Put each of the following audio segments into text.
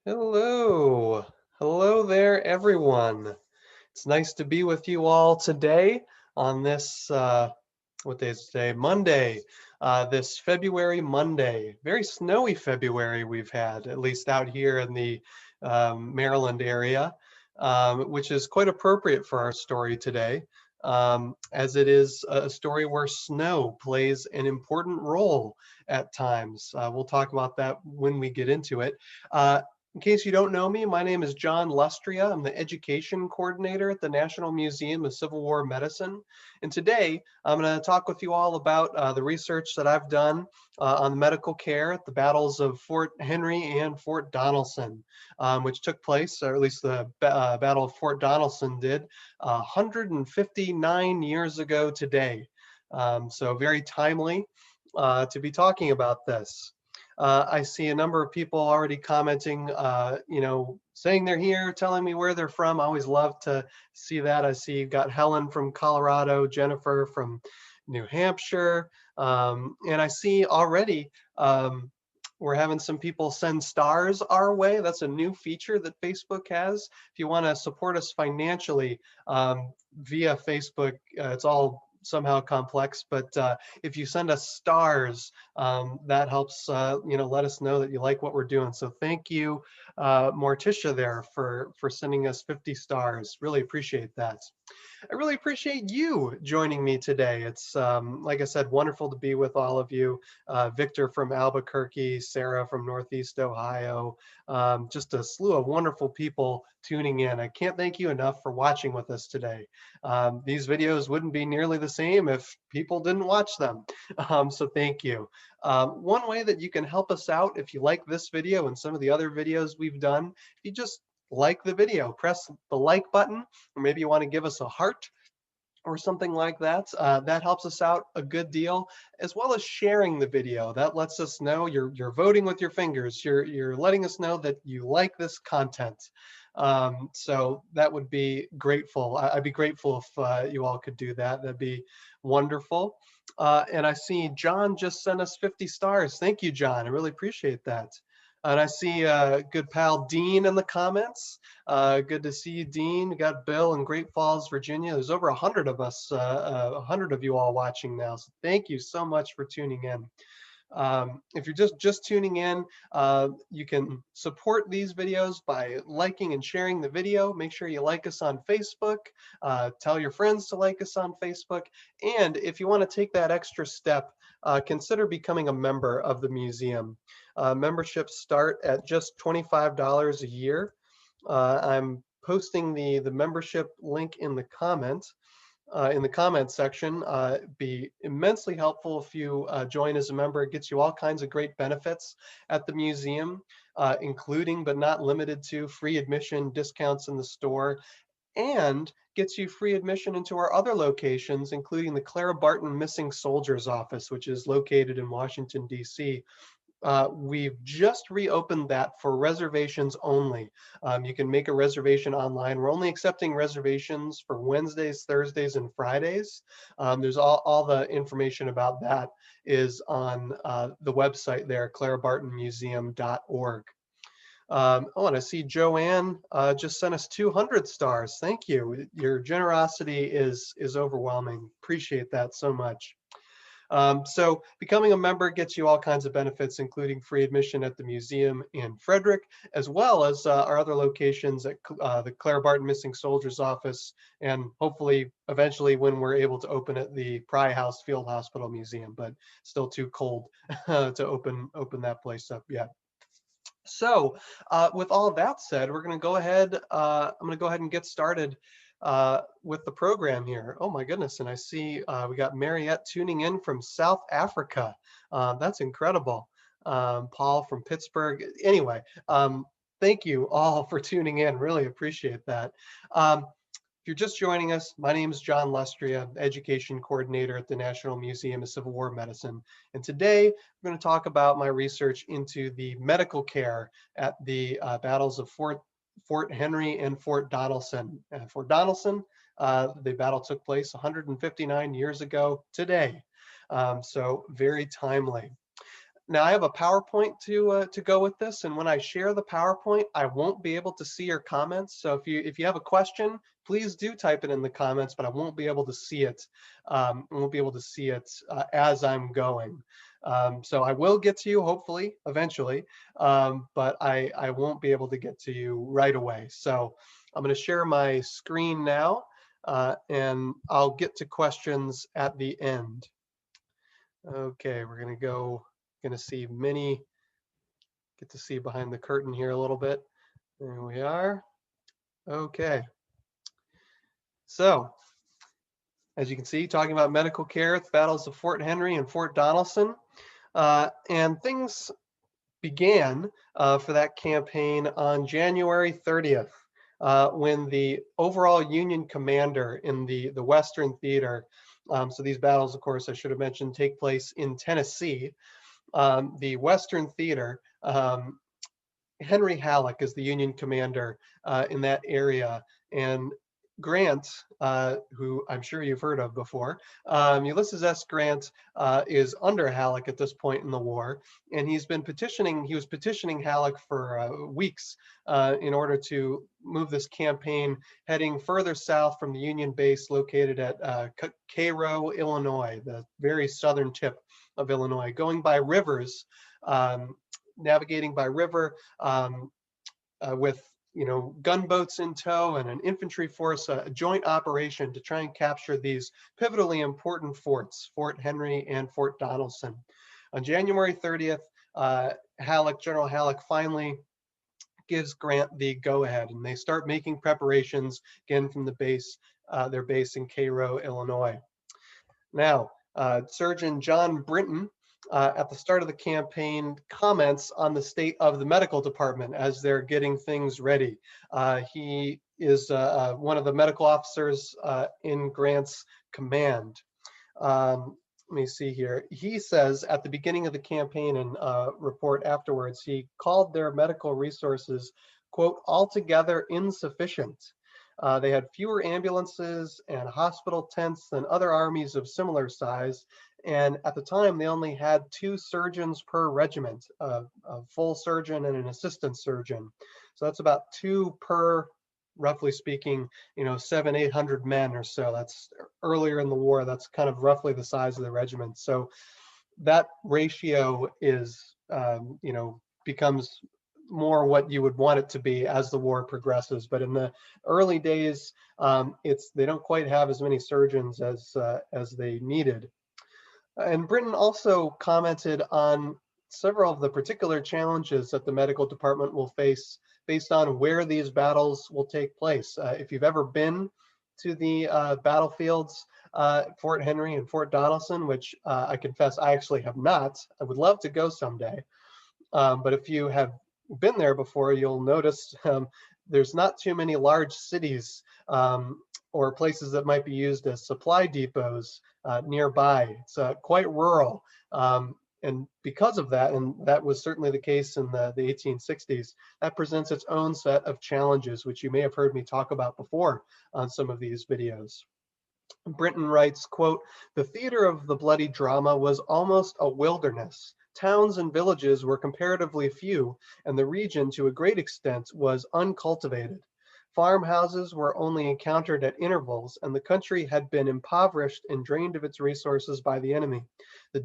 Hello. Hello there, everyone. It's nice to be with you all today on this, what day is today? Monday. This February Monday. Very snowy February we've had, at least out here in the Maryland area, which is quite appropriate for our story today, as it is a story where snow plays an important role at times. We'll talk about that when we get into it. In case you don't know me, my name is John Lustrea. I'm the Education Coordinator at the National Museum of Civil War Medicine. And today, I'm going to talk with you all about the research that I've done on medical care at the battles of Fort Henry and Fort Donelson, which took place, or at least the Battle of Fort Donelson did, 159 years ago today. So very timely to be talking about this. I see a number of people already commenting, saying they're here, telling me where they're from. I always love to see that. I see you've got Helen from Colorado, Jennifer from New Hampshire, and I see already we're having some people send stars our way. That's a new feature that Facebook has. If you want to support us financially via Facebook, it's all somehow complex, but if you send us stars, that helps let us know that you like what we're doing. So thank you, Morticia, there for sending us 50 stars. Really appreciate that. I really appreciate you joining me today. It's, like I said, wonderful to be with all of you. Victor from Albuquerque, Sarah from Northeast Ohio, just a slew of wonderful people tuning in. I can't thank you enough for watching with us today. These videos wouldn't be nearly the same if people didn't watch them. So thank you. One way that you can help us out, if you like this video and some of the other videos we've done, if you just like the video, press the like button, or maybe you want to give us a heart or something like that. That helps us out a good deal, as well as sharing the video. That lets us know you're voting with your fingers. You're letting us know that you like this content. So that would be grateful. I'd be grateful if you all could do that. That'd be wonderful. And I see John just sent us 50 stars. Thank you, John. I really appreciate that. And I see good pal Dean in the comments. Good to see you, Dean. We got Bill in Great Falls, Virginia. There's over 100 of us, 100 of you all watching now. So thank you so much for tuning in. If you're just tuning in, you can support these videos by liking and sharing the video. Make sure you like us on Facebook. Tell your friends to like us on Facebook. And if you want to take that extra step, consider becoming a member of the museum. Memberships start at just $25 a year. I'm posting the membership link in the comments section. Be immensely helpful if you join as a member. It gets you all kinds of great benefits at the museum, including but not limited to free admission, discounts in the store, and gets you free admission into our other locations, including the Clara Barton Missing Soldiers Office, which is located in Washington, D.C. We've just reopened that for reservations only. You can make a reservation online. We're only accepting reservations for Wednesdays, Thursdays, and Fridays. There's all the information about that is on the website there, clarabartonmuseum.org. Oh, and I see Joanne just sent us 200 stars. Thank you. Your generosity is overwhelming. Appreciate that so much. So becoming a member gets you all kinds of benefits, including free admission at the museum in Frederick, as well as our other locations at the Clara Barton Missing Soldiers Office, and hopefully eventually when we're able to open at the Pry House Field Hospital Museum, but still too cold to open that place up yet. So with all of that said, we're going to go ahead. I'm going to go ahead and get started with the program here. Oh my goodness. And I see we got Mariette tuning in from South Africa. That's incredible. Paul from Pittsburgh. Anyway, thank you all for tuning in. Really appreciate that. If you're just joining us, my name is John Lustrea, Education Coordinator at the National Museum of Civil War Medicine. And today, we're going to talk about my research into the medical care at the battles of Fort Henry and Fort Donelson. Fort Donelson, the battle took place 159 years ago today. So very timely. Now I have a PowerPoint to go with this, and when I share the PowerPoint, I won't be able to see your comments. So if you have a question, please do type it in the comments, but I won't be able to see it. I won't be able to see it as I'm going. So I will get to you hopefully eventually, but I won't be able to get to you right away. So I'm going to share my screen now, and I'll get to questions at the end. Okay, we're going to see get to see behind the curtain here a little bit. There we are. Okay. So, as you can see, talking about medical care at the battles of Fort Henry and Fort Donelson. And things began for that campaign on January 30th, when the overall Union commander in the Western Theater, so these battles, of course, I should have mentioned, take place in Tennessee. The Western Theater, Henry Halleck is the Union commander in that area, and Grant, who I'm sure you've heard of before, Ulysses S. Grant is under Halleck at this point in the war, and he was petitioning Halleck for weeks in order to move this campaign heading further south from the Union base located at Cairo, Illinois, the very southern tip of Illinois, going by rivers, navigating by river with gunboats in tow and an infantry force, a joint operation to try and capture these pivotally important forts, Fort Henry and Fort Donelson. On January 30th, General Halleck finally gives Grant the go-ahead, and they start making preparations again from the base, their base in Cairo, Illinois. Now, Surgeon John Brinton, at the start of the campaign, comments on the state of the medical department as they're getting things ready. He is one of the medical officers in Grant's command. Let me see here. He says at the beginning of the campaign and report afterwards, he called their medical resources, quote, altogether insufficient. They had fewer ambulances and hospital tents than other armies of similar size. And at the time, they only had 2 surgeons per regiment, a full surgeon and an assistant surgeon. So that's about 2 per, roughly speaking, 700-800 men or so. That's earlier in the war. That's kind of roughly the size of the regiment. So that ratio is, becomes more what you would want it to be as the war progresses. But in the early days, they don't quite have as many surgeons as they needed. And Brinton also commented on several of the particular challenges that the medical department will face based on where these battles will take place. If you've ever been to the battlefields, Fort Henry and Fort Donelson, which I confess I actually have not, I would love to go someday. But if you have been there before, you'll notice there's not too many large cities or places that might be used as supply depots nearby. It's quite rural. And because of that, and that was certainly the case in the 1860s, that presents its own set of challenges, which you may have heard me talk about before on some of these videos. Brinton writes, quote, the theater of the bloody drama was almost a wilderness. Towns and villages were comparatively few, and the region, to a great extent, was uncultivated. Farmhouses were only encountered at intervals, and the country had been impoverished and drained of its resources by the enemy. The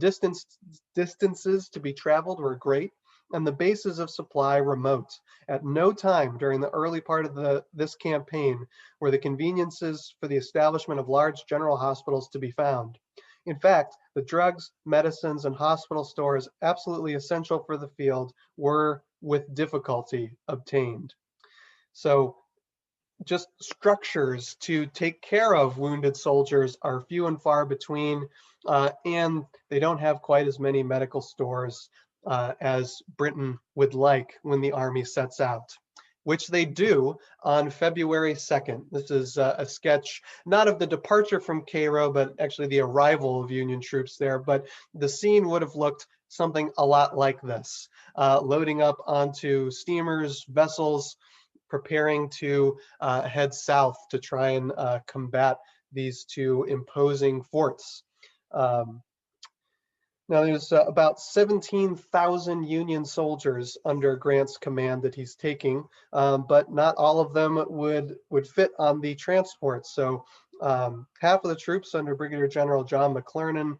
distances to be traveled were great, and the bases of supply remote. At no time during the early part of this campaign were the conveniences for the establishment of large general hospitals to be found. In fact, the drugs, medicines, and hospital stores absolutely essential for the field were with difficulty obtained. So just structures to take care of wounded soldiers are few and far between, and they don't have quite as many medical stores as Britain would like when the army sets out, which they do on February 2nd. This is a sketch, not of the departure from Cairo, but actually the arrival of Union troops there. But the scene would have looked something a lot like this, loading up onto steamers, vessels, preparing to head south to try and combat these 2 imposing forts. Now, there's about 17,000 Union soldiers under Grant's command that he's taking, but not all of them would fit on the transport. So half of the troops under Brigadier General John McClernand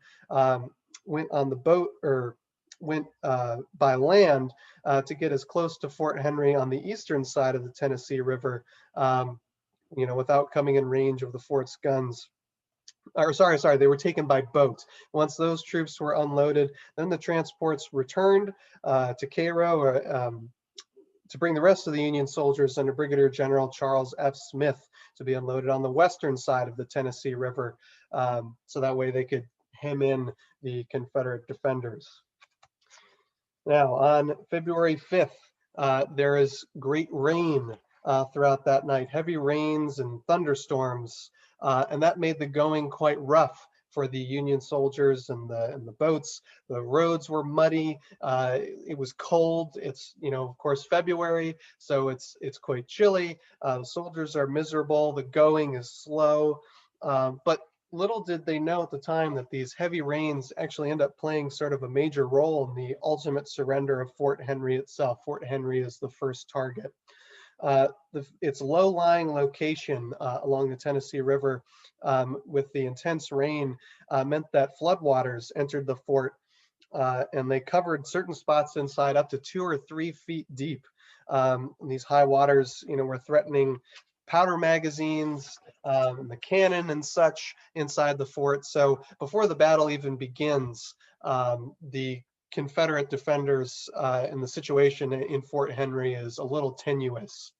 went on the boat, or went by land to get as close to Fort Henry on the eastern side of the Tennessee River, without coming in range of the fort's guns. Or sorry, they were taken by boat. Once those troops were unloaded, then the transports returned to Cairo, to bring the rest of the Union soldiers under Brigadier General Charles F. Smith to be unloaded on the western side of the Tennessee River, so that way they could hem in the Confederate defenders. Now, on February 5th, there is great rain throughout that night, heavy rains and thunderstorms, and that made the going quite rough for the Union soldiers and the boats. The roads were muddy. It was cold. It's, of course, February, so it's quite chilly. The soldiers are miserable. The going is slow, but little did they know at the time that these heavy rains actually end up playing sort of a major role in the ultimate surrender of Fort Henry itself. Fort Henry is the first target. Its low-lying location along the Tennessee River, with the intense rain, meant that floodwaters entered the fort, and they covered certain spots inside up to 2 or 3 feet deep. These high waters, were threatening powder magazines, the cannon and such inside the fort. So before the battle even begins, the Confederate defenders and the situation in Fort Henry is a little tenuous.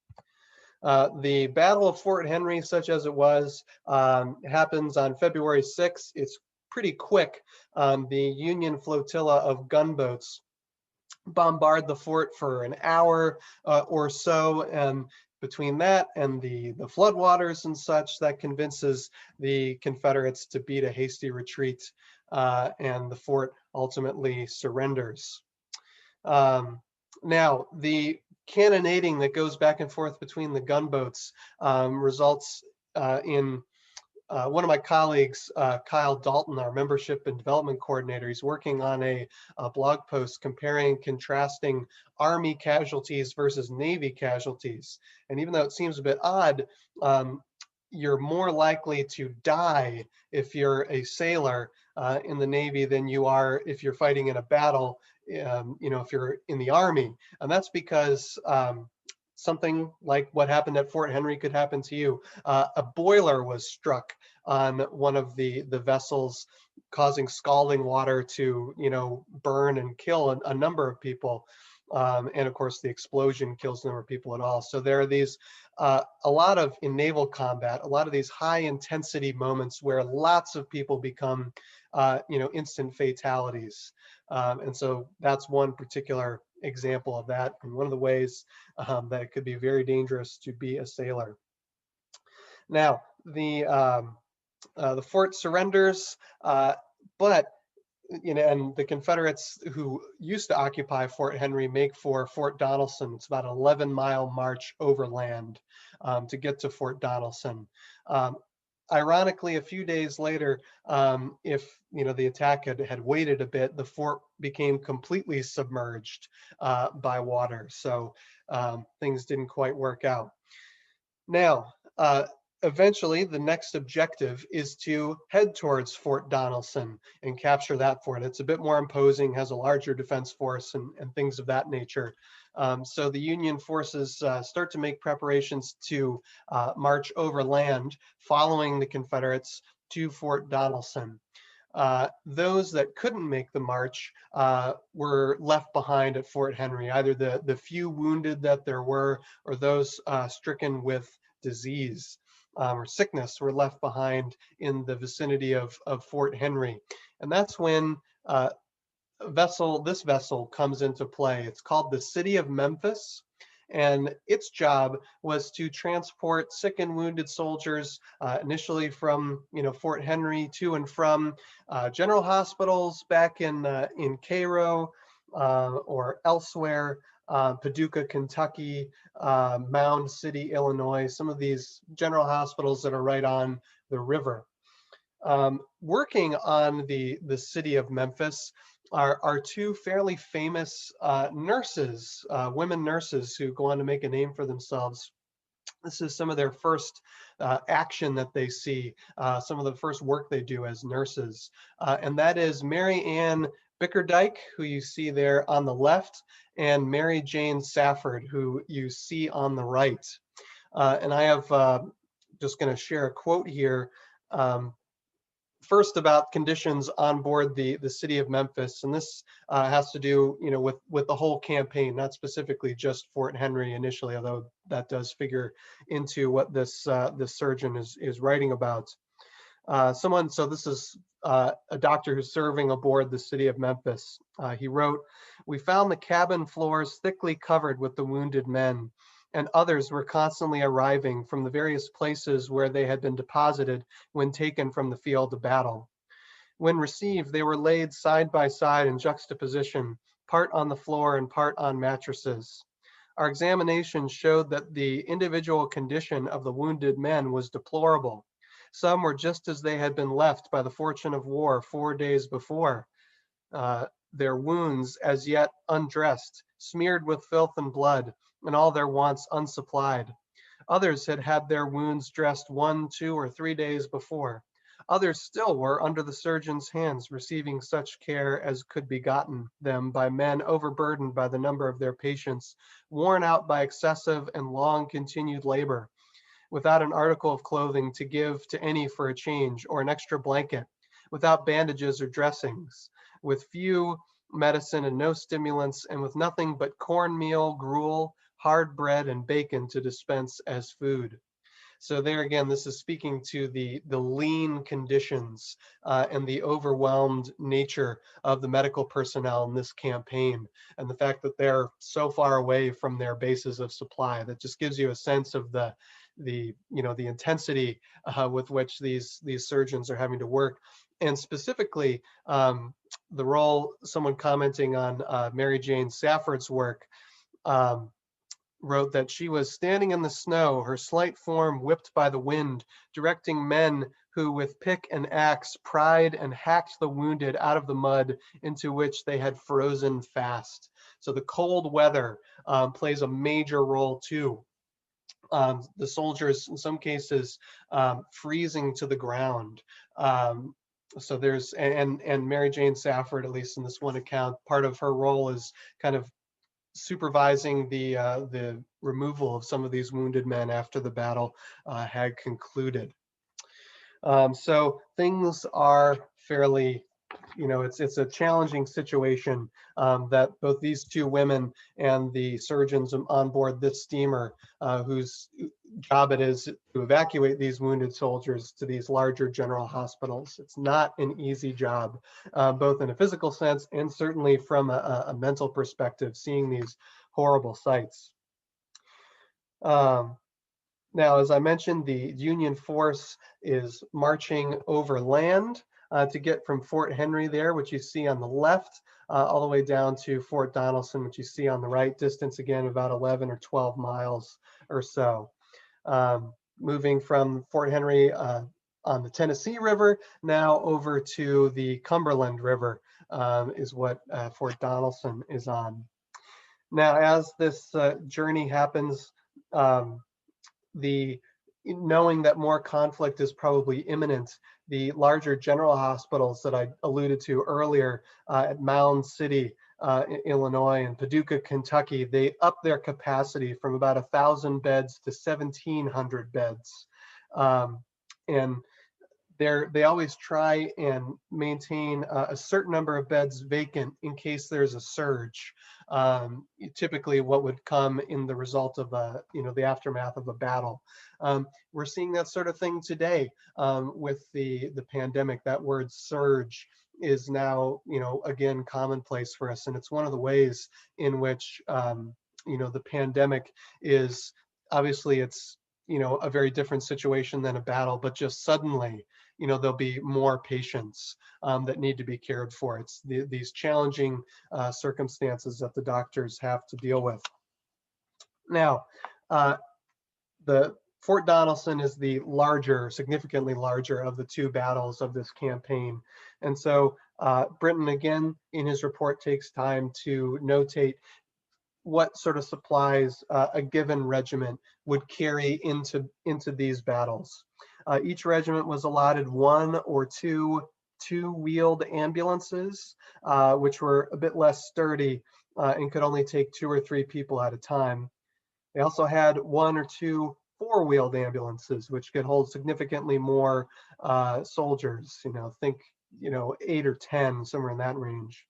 The Battle of Fort Henry, such as it was, happens on February 6th. It's pretty quick. The Union flotilla of gunboats bombard the fort for an hour or so, and between that and the floodwaters and such, that convinces the Confederates to beat a hasty retreat, and the fort ultimately surrenders. Now, the cannonading that goes back and forth between the gunboats results in one of my colleagues, Kyle Dalton, our membership and development coordinator, he's working on a blog post comparing and contrasting Army casualties versus Navy casualties. And even though it seems a bit odd, you're more likely to die if you're a sailor in the Navy than you are if you're fighting in a battle, if you're in the Army. And that's because something like what happened at Fort Henry could happen to you. A boiler was struck on one of the vessels, causing scalding water to, burn and kill a number of people. And of course, the explosion kills a number of people at all. So there are these, a lot of, in naval combat, a lot of these high intensity moments where lots of people become, instant fatalities. And so that's one particular example of that, and one of the ways that it could be very dangerous to be a sailor. Now, the fort surrenders, but and the Confederates who used to occupy Fort Henry make for Fort Donelson. It's about an 11-mile march overland to get to Fort Donelson. Ironically, a few days later, if the attack had waited a bit, the fort became completely submerged by water. So things didn't quite work out. Now, eventually, the next objective is to head towards Fort Donelson and capture that fort. It's a bit more imposing, has a larger defense force, and things of that nature. So the Union forces start to make preparations to march overland, following the Confederates to Fort Donelson. Those that couldn't make the march were left behind at Fort Henry, either the few wounded that there were, or those stricken with disease or sickness were left behind in the vicinity of Fort Henry. And that's when this vessel comes into play. It's called the City of Memphis, and its job was to transport sick and wounded soldiers initially from Fort Henry to and from general hospitals back in Cairo or elsewhere, Paducah, Kentucky, Mound City, Illinois, some of these general hospitals that are right on the river. Working on the city of Memphis are two fairly famous nurses, women nurses who go on to make a name for themselves. This is some of their first action that they see, some of the first work they do as nurses. And that is Mary Ann Bickerdike, who you see there on the left, and Mary Jane Safford, who you see on the right. And I have just going to share a quote here. First about conditions on board the city of Memphis, and this has to do, with the whole campaign, not specifically just Fort Henry initially, although that does figure into what this surgeon is writing about. So this is a doctor who's serving aboard the city of Memphis. He wrote, "We found the cabin floors thickly covered with the wounded men, and others were constantly arriving from the various places where they had been deposited when taken from the field of battle. When received, they were laid side by side in juxtaposition, part on the floor and part on mattresses. Our examination showed that the individual condition of the wounded men was deplorable. Some were just as they had been left by the fortune of war 4 days before. Their wounds, as yet undressed, smeared with filth and blood, and all their wants unsupplied. Others had had their wounds dressed 1, 2, or 3 days before. Others still were under the surgeon's hands, receiving such care as could be gotten them by men overburdened by the number of their patients, worn out by excessive and long continued labor, without an article of clothing to give to any for a change, or an extra blanket, without bandages or dressings, with few medicine and no stimulants, and with nothing but cornmeal, gruel, hard bread, and bacon to dispense as food." So there again, this is speaking to the lean conditions and the overwhelmed nature of the medical personnel in this campaign, and the fact that they're so far away from their bases of supply. That just gives you a sense of the intensity with which these surgeons are having to work. And specifically, the role, someone commenting on Mary Jane Safford's work, wrote that she was standing in the snow, her slight form whipped by the wind, directing men who with pick and axe pried and hacked the wounded out of the mud into which they had frozen fast. So the cold weather plays a major role too. The soldiers, in some cases, freezing to the ground. So there's, and Mary Jane Safford, at least in this one account, part of her role is kind of supervising the removal of some of these wounded men after the battle had concluded. So things are fairly, it's a challenging situation that both these two women and the surgeons on board this steamer, whose job it is to evacuate these wounded soldiers to these larger general hospitals. It's not an easy job, both in a physical sense and certainly from a mental perspective, seeing these horrible sights. Now, as I mentioned, the Union force is marching over land to get from Fort Henry there, which you see on the left, all the way down to Fort Donelson, which you see on the right. Distance, again, about 11 or 12 miles or so. Moving from Fort Henry on the Tennessee River, now over to the Cumberland River is what Fort Donelson is on. Now, as this journey happens, knowing that more conflict is probably imminent, the larger general hospitals that I alluded to earlier at Mound City, Illinois, and Paducah, Kentucky, they up their capacity from about 1,000 beds to 1,700 beds. And they always try and maintain a certain number of beds vacant in case there's a surge. Typically what would come in the result of the aftermath of a battle. We're seeing that sort of thing today with the pandemic. That word surge is now, again, commonplace for us. And it's one of the ways in which, the pandemic is, obviously it's, a very different situation than a battle, but just suddenly, there'll be more patients that need to be cared for. It's these challenging circumstances that the doctors have to deal with. Now, the Fort Donelson is the larger, significantly larger of the two battles of this campaign. And so Brinton, again, in his report, takes time to notate what sort of supplies a given regiment would carry into these battles. Each regiment was allotted one or two-wheeled ambulances, which were a bit less sturdy and could only take 2 or 3 people at a time. They also had 1 or 2 four-wheeled ambulances, which could hold significantly more soldiers. Think 8 or 10, somewhere in that range.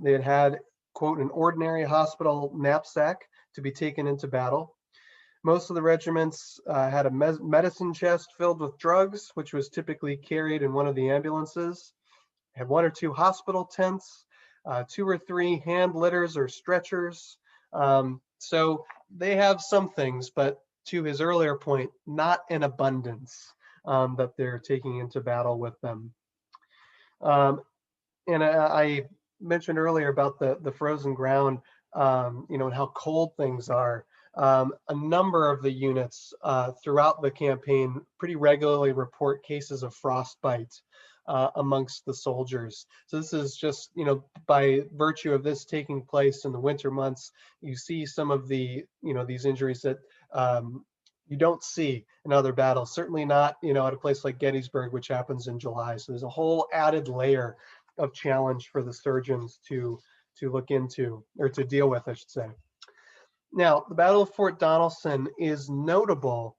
They had, quote, an ordinary hospital knapsack to be taken into battle. Most of the regiments had a medicine chest filled with drugs, which was typically carried in one of the ambulances. Had 1 or 2 hospital tents, 2 or 3 hand litters or stretchers. So they have some things, but to his earlier point, not in abundance that they're taking into battle with them. And I mentioned earlier about the frozen ground, and how cold things are. A number of the units throughout the campaign pretty regularly report cases of frostbite amongst the soldiers. So this is just, by virtue of this taking place in the winter months, you see some of the, these injuries that you don't see in other battles. Certainly not, at a place like Gettysburg, which happens in July. So there's a whole added layer of challenge for the surgeons to look into, or to deal with, I should say. Now, the Battle of Fort Donelson is notable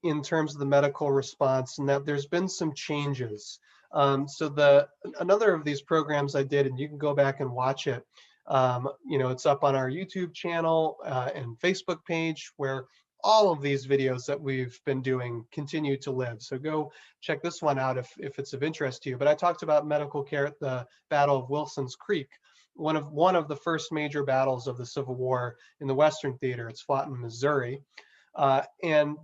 in terms of the medical response, and that there's been some changes. So another of these programs I did, and you can go back and watch it. It's up on our YouTube channel and Facebook page, where all of these videos that we've been doing continue to live. So go check this one out if it's of interest to you. But I talked about medical care at the Battle of Wilson's Creek, one of the first major battles of the Civil War in the Western Theater. It's fought in Missouri. And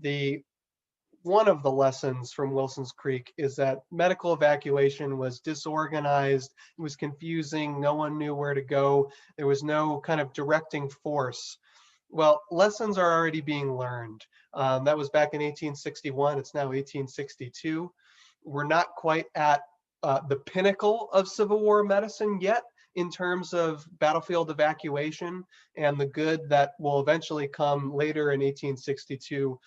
one of the lessons from Wilson's Creek is that medical evacuation was disorganized. It was confusing. No one knew where to go. There was no kind of directing force. Well, lessons are already being learned. That was back in 1861. It's now 1862. We're not quite at the pinnacle of Civil War medicine yet in terms of battlefield evacuation and the good that will eventually come later in 1862,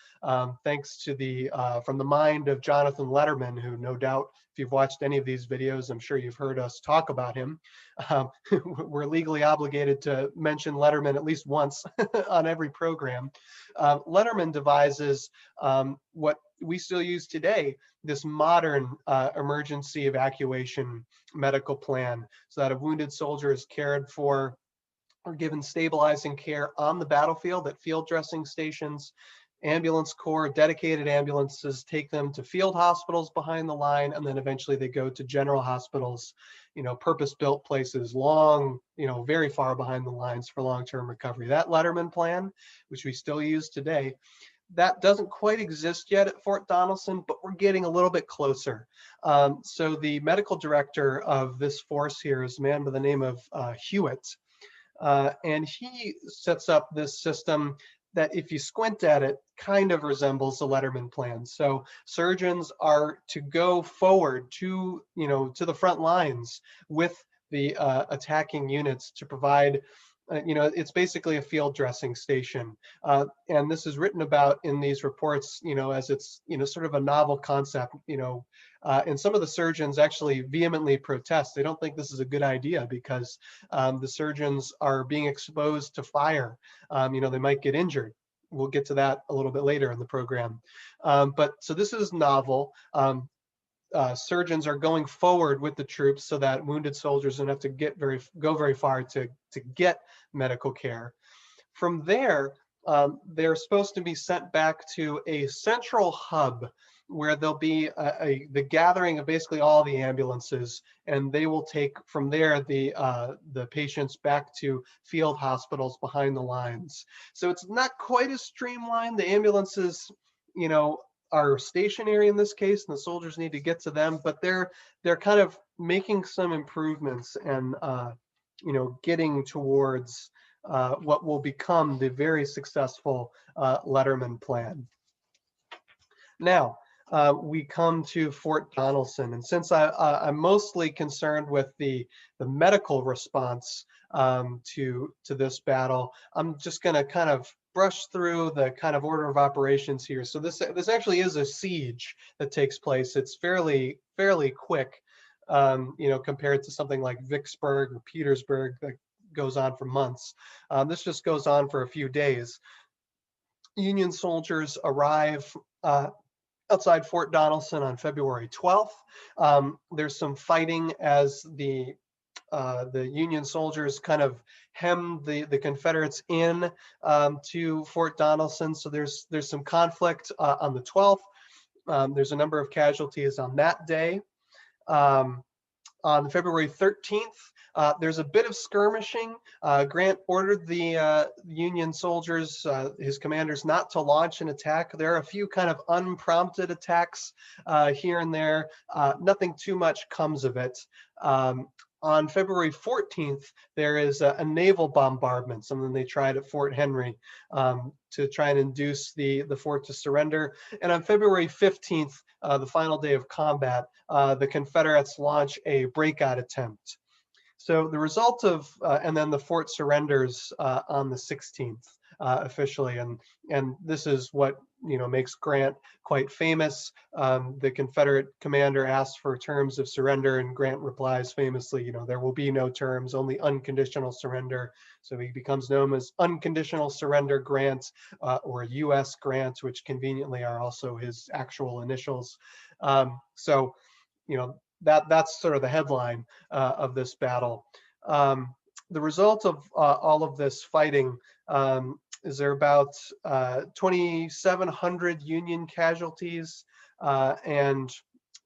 thanks to from the mind of Jonathan Letterman, who no doubt, if you've watched any of these videos, I'm sure you've heard us talk about him. We're legally obligated to mention Letterman at least once on every program. Letterman devises what we still use today, this modern emergency evacuation medical plan, so that a wounded soldier is cared for or given stabilizing care on the battlefield at field dressing stations. Ambulance Corps, dedicated ambulances, take them to field hospitals behind the line, and then eventually they go to general hospitals, purpose-built places long, very far behind the lines for long-term recovery. That Letterman plan, which we still use today, that doesn't quite exist yet at Fort Donelson, but we're getting a little bit closer. So the medical director of this force here is a man by the name of Hewitt, and he sets up this system that, if you squint at it, kind of resembles the Letterman plan. So surgeons are to go forward to the front lines with the attacking units to provide. It's basically a field dressing station. And this is written about in these reports, as it's, sort of a novel concept, and some of the surgeons actually vehemently protest. They don't think this is a good idea because the surgeons are being exposed to fire. They might get injured. We'll get to that a little bit later in the program. But so this is novel. Surgeons are going forward with the troops so that wounded soldiers don't have to go very far to get medical care. From there, they're supposed to be sent back to a central hub where there'll be the gathering of basically all the ambulances, and they will take from there the patients back to field hospitals behind the lines. So it's not quite as streamlined. The ambulances, are stationary in this case, and the soldiers need to get to them, but they're kind of making some improvements and getting towards what will become the very successful Letterman Plan. Now, we come to Fort Donelson, and since I'm mostly concerned with the medical response to this battle, I'm just going to kind of brush through the kind of order of operations here. So this actually is a siege that takes place. It's fairly quick, you know, compared to something like Vicksburg or Petersburg that goes on for months. This just goes on for a few days. Union soldiers arrive outside Fort Donelson on February 12th. There's some fighting as the Union soldiers kind of hem the Confederates in to Fort Donelson. So there's some conflict on the 12th. There's a number of casualties on that day. On February 13th, there's a bit of skirmishing. Grant ordered the Union soldiers, his commanders, not to launch an attack. There are a few kind of unprompted attacks here and there. Nothing too much comes of it. On February 14th, there is a naval bombardment, something they tried at Fort Henry to try and induce the fort to surrender. And on February 15th, the final day of combat, the Confederates launch a breakout attempt. So the result of, and then the fort surrenders on the 16th officially, and this is what, you know, makes Grant quite famous. The Confederate commander asks for terms of surrender, and Grant replies famously, you know, there will be no terms, only unconditional surrender. So he becomes known as Unconditional Surrender Grant, or U.S. Grant, which conveniently are also his actual initials. So, you know, that's sort of the headline of this battle. The result of all of this fighting is there about 2,700 Union casualties and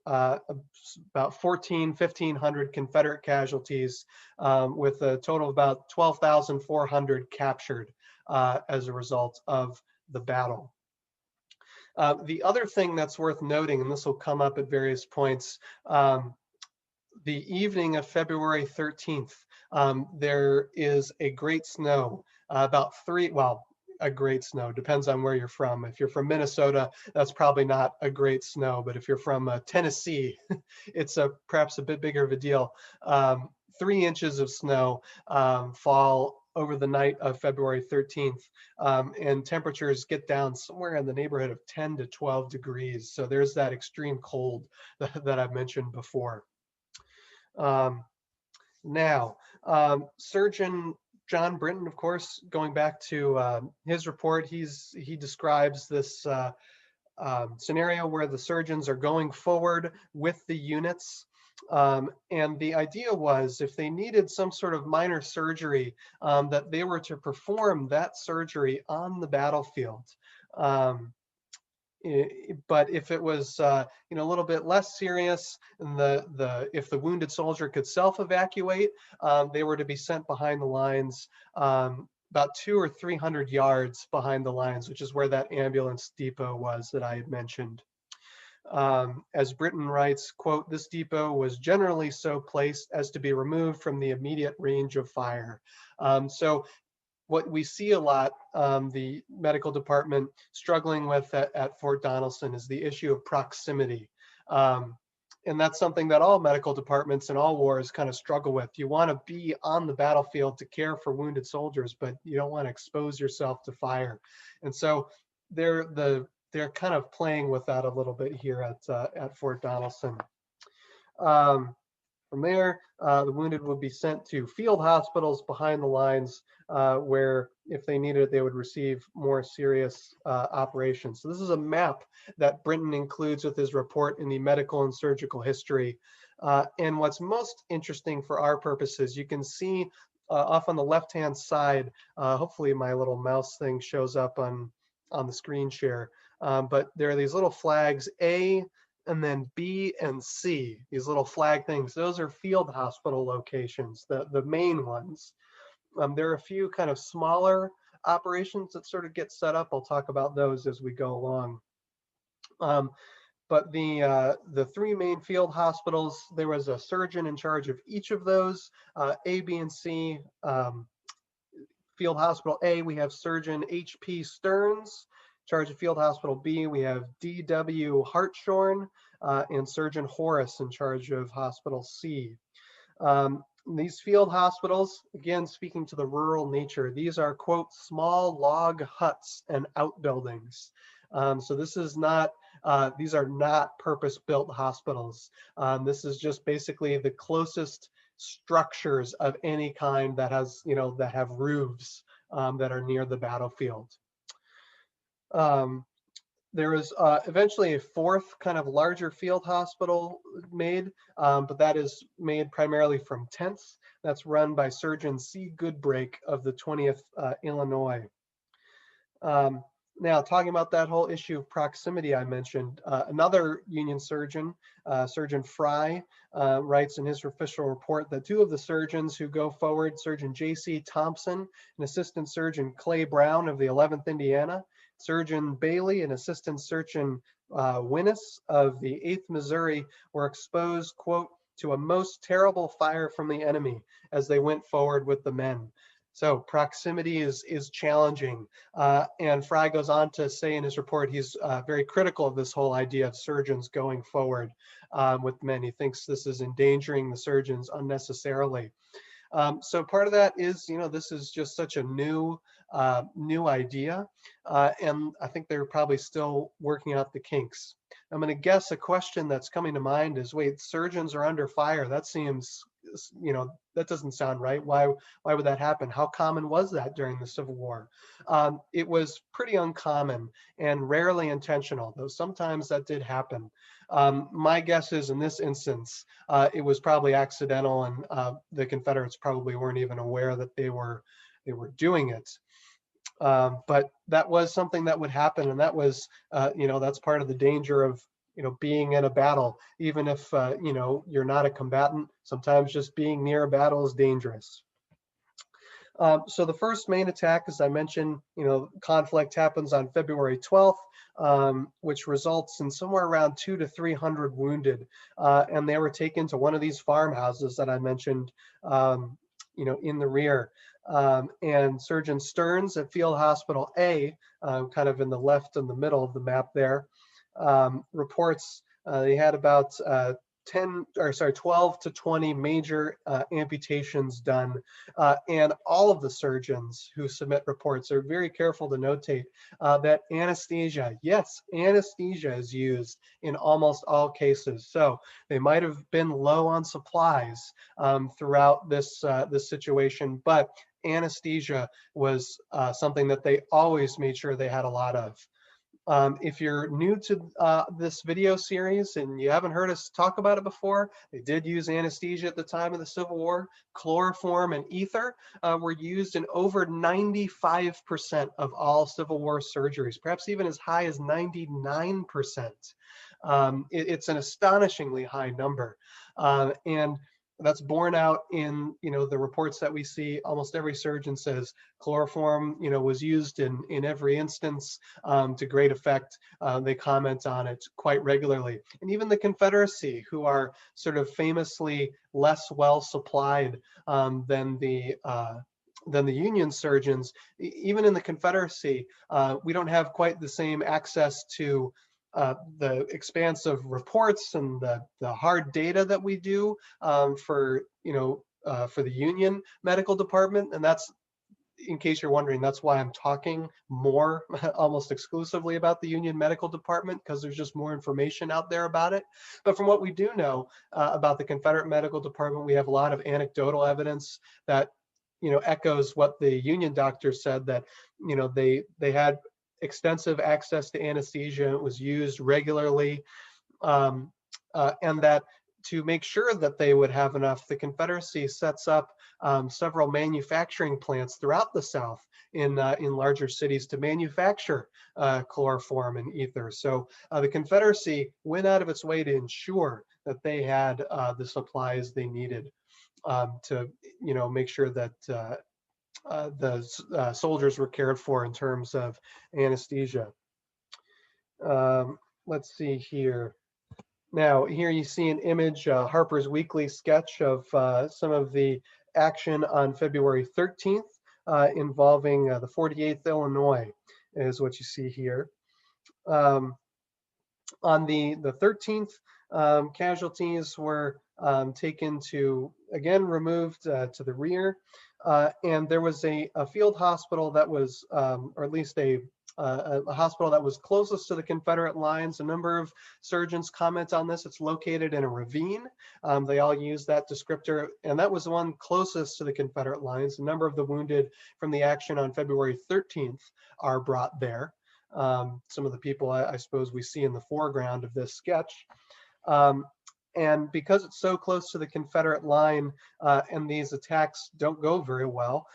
about 1,500 Confederate casualties, with a total of about 12,400 captured as a result of the battle. The other thing that's worth noting, and this will come up at various points, the evening of February 13th, there is a great snow, a great snow, depends on where you're from. If you're from Minnesota, that's probably not a great snow, but if you're from Tennessee, it's perhaps a bit bigger of a deal. 3 inches of snow fall over the night of February 13th, and temperatures get down somewhere in the neighborhood of 10 to 12 degrees. So there's that extreme cold that I've mentioned before. Now, Surgeon John Brinton, of course, going back to his report, he describes this scenario where the surgeons are going forward with the units. And the idea was, if they needed some sort of minor surgery, that they were to perform that surgery on the battlefield. But if it was you know, a little bit less serious, and if the wounded soldier could self-evacuate, they were to be sent behind the lines, about 200 or 300 yards behind the lines, which is where that ambulance depot was that I had mentioned. As Brinton writes, quote, "This depot was generally so placed as to be removed from the immediate range of fire." So what we see a lot, the medical department struggling with at Fort Donelson, is the issue of proximity. And that's something that all medical departments in all wars kind of struggle with. You want to be on the battlefield to care for wounded soldiers, but you don't want to expose yourself to fire. And so they're kind of playing with that a little bit here at Fort Donelson. From there, the wounded would be sent to field hospitals behind the lines, where if they needed it, they would receive more serious operations. So this is a map that Brinton includes with his report in the medical and surgical history. And what's most interesting for our purposes, you can see off on the left-hand side, hopefully my little mouse thing shows up on the screen share, but there are these little flags, A, and then B and C, these little flag things. Those are field hospital locations, the main ones. There are a few kind of smaller operations that sort of get set up. I'll talk about those as we go along. But the 3 main field hospitals, there was a surgeon in charge of each of those. A, B, and C Field Hospital A, we have Surgeon H.P. Stearns. In charge of Field Hospital B, we have D.W. Hartshorn, and Surgeon Horace in charge of Hospital C. These field hospitals, again, speaking to the rural nature, these are, quote, small log huts and outbuildings. So this is not, these are not purpose-built hospitals. This is just basically the closest structures of any kind that has, that have roofs that are near the battlefield. There was eventually a fourth kind of larger field hospital made, but that is made primarily from tents. That's run by Surgeon C. Goodbrake of the 20th Illinois. Now, talking about that whole issue of proximity I mentioned, another Union surgeon, Surgeon Fry, writes in his official report that two of the surgeons who go forward, Surgeon J.C. Thompson and Assistant Surgeon Clay Brown of the 11th Indiana, Surgeon Bailey and Assistant Surgeon Winnis of the 8th Missouri, were exposed, quote, to a most terrible fire from the enemy as they went forward with the men. So proximity is challenging. And Fry goes on to say in his report, he's very critical of this whole idea of surgeons going forward with men. He thinks this is endangering the surgeons unnecessarily. So part of that is, this is just such a new idea. And I think they're probably still working out the kinks. I'm going to guess a question that's coming to mind is, wait, surgeons are under fire. That seems, that doesn't sound right. Why would that happen? How common was that during the Civil War? It was pretty uncommon and rarely intentional, though sometimes that did happen. My guess is in this instance, it was probably accidental, and the Confederates probably weren't even aware that they were doing it. But that was something that would happen, and that was, that's part of the danger of, being in a battle. Even if, you're not a combatant, sometimes just being near a battle is dangerous. So the first main attack, as I mentioned, conflict happens on February 12th, which results in somewhere around 200 to 300 wounded. And they were taken to one of these farmhouses that I mentioned, in the rear. And Surgeon Stearns at Field Hospital A, kind of in the left and the middle of the map there, reports they had about 12 to 20 major amputations done. And all of the surgeons who submit reports are very careful to notate that anesthesia, yes, anesthesia is used in almost all cases. So they might have been low on supplies throughout this situation, but anesthesia was something that they always made sure they had a lot of. If you're new to this video series and you haven't heard us talk about it before, they did use anesthesia at the time of the Civil War. Chloroform and ether were used in over 95% of all Civil War surgeries, perhaps even as high as 99%. It's an astonishingly high number. And that's borne out in, the reports that we see. Almost every surgeon says chloroform, was used in every instance to great effect. They comment on it quite regularly. And even the Confederacy, who are sort of famously less well supplied than the Union surgeons, even in the Confederacy, we don't have quite the same access to the expanse of reports and the hard data that we do for the Union medical department. And that's, in case you're wondering, that's why I'm talking more almost exclusively about the Union medical department, because there's just more information out there about it. But from what we do know about the Confederate medical department, we have a lot of anecdotal evidence that echoes what the Union doctors said, that they had extensive access to anesthesia. It was used regularly, and that to make sure that they would have enough, the Confederacy sets up several manufacturing plants throughout the South in larger cities to manufacture chloroform and ether. So the Confederacy went out of its way to ensure that they had the supplies they needed to make sure that the soldiers were cared for in terms of anesthesia. Let's see here. Now, here you see an image, Harper's Weekly sketch of some of the action on February 13th. involving the 48th Illinois is what you see here. On the 13th, casualties were taken to, again, removed to the rear. And there was a field hospital that was, or at least a hospital that was closest to the Confederate lines. A number of surgeons comment on this. It's located in a ravine. They all use that descriptor, and that was the one closest to the Confederate lines. A number of the wounded from the action on February 13th are brought there. Some of the people I suppose we see in the foreground of this sketch. And because it's so close to the Confederate line and these attacks don't go very well,